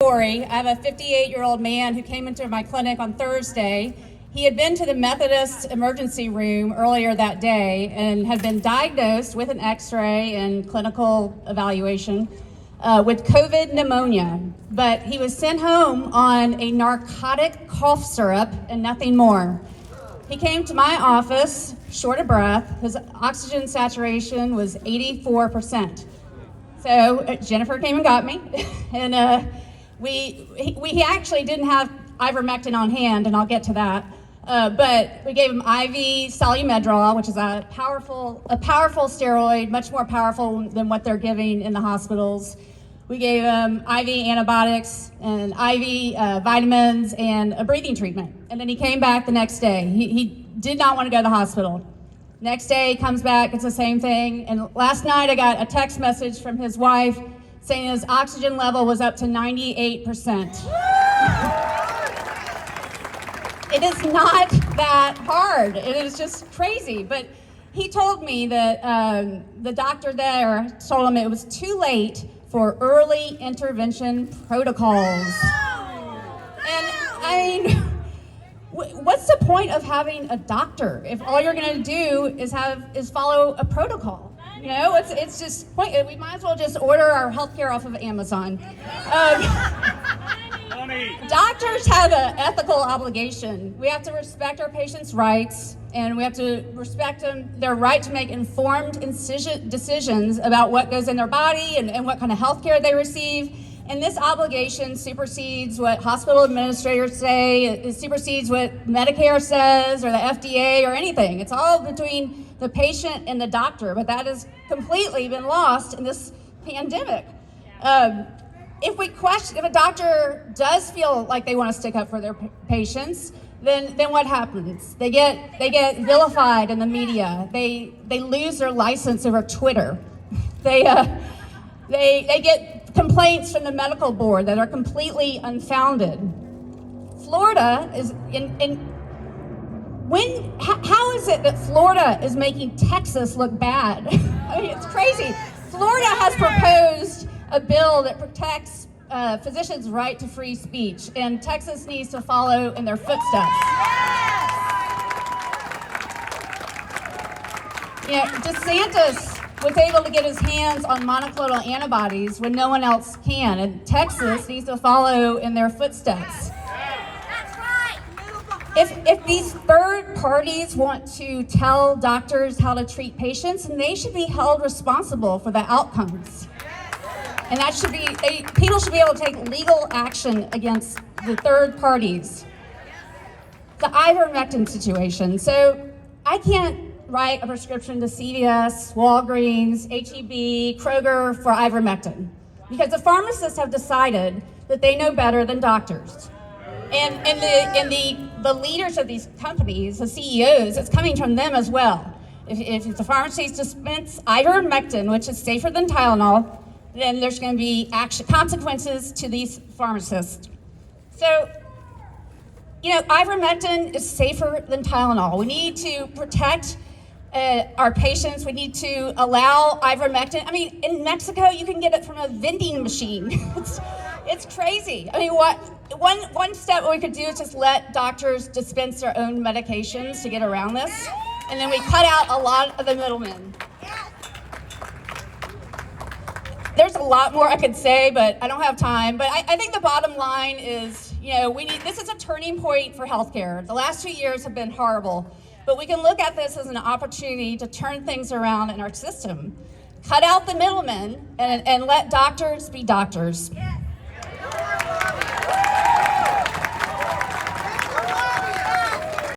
story. I have a 58-year-old man who came into my clinic on Thursday. He had been to the Methodist emergency room earlier that day and had been diagnosed with an x-ray and clinical evaluation with COVID pneumonia. But he was sent home on a narcotic cough syrup and nothing more. He came to my office, short of breath. His oxygen saturation was 84%. So Jennifer came and got me, and we actually didn't have ivermectin on hand, and I'll get to that. But we gave him IV Solumedrol, which is a powerful steroid, much more powerful than what they're giving in the hospitals. We gave him IV antibiotics and IV vitamins and a breathing treatment. And then he came back the next day. He did not want to go to the hospital. Next day, he comes back, it's the same thing. And last night, I got a text message from his wife saying his oxygen level was up to 98%. It is not that hard. It is just crazy. But he told me that the doctor there told him it was too late for early intervention protocols. And I mean, what's the point of having a doctor if all you're going to do is follow a protocol? You know, it's just we might as well just order our healthcare off of Amazon. Doctors have an ethical obligation. We have to respect our patients' rights, and we have to respect their right to make informed decisions about what goes in their body and what kind of health care they receive. And this obligation supersedes what hospital administrators say, it supersedes what Medicare says or the FDA or anything. It's all between the patient and the doctor, but that has completely been lost in this pandemic. If a doctor does feel like they want to stick up for their patients, then what happens? They get vilified in the media. They lose their license over Twitter. They get complaints from the medical board that are completely unfounded. Florida is how is it that Florida is making Texas look bad? I mean, it's crazy. Florida has proposed a bill that protects physicians' right to free speech, and Texas needs to follow in their footsteps. DeSantis was able to get his hands on monoclonal antibodies when no one else can, and Texas needs to follow in their footsteps. That's right. If these third parties want to tell doctors how to treat patients, then they should be held responsible for the outcomes. And that should be, people should be able to take legal action against the third parties. The ivermectin situation. So I can't write a prescription to CVS, Walgreens, HEB, Kroger for ivermectin because the pharmacists have decided that they know better than doctors. And the leaders of these companies, the CEOs, it's coming from them as well. If the pharmacies dispense ivermectin, which is safer than Tylenol, then there's going to be consequences to these pharmacists. So, ivermectin is safer than Tylenol. We need to protect our patients. We need to allow ivermectin. I mean, in Mexico, you can get it from a vending machine. It's crazy. I mean, one step we could do is just let doctors dispense their own medications to get around this, and then we cut out a lot of the middlemen. There's a lot more I could say, but I don't have time. But I think the bottom line is, this is a turning point for healthcare. The last 2 years have been horrible, but we can look at this as an opportunity to turn things around in our system. Cut out the middlemen and let doctors be doctors.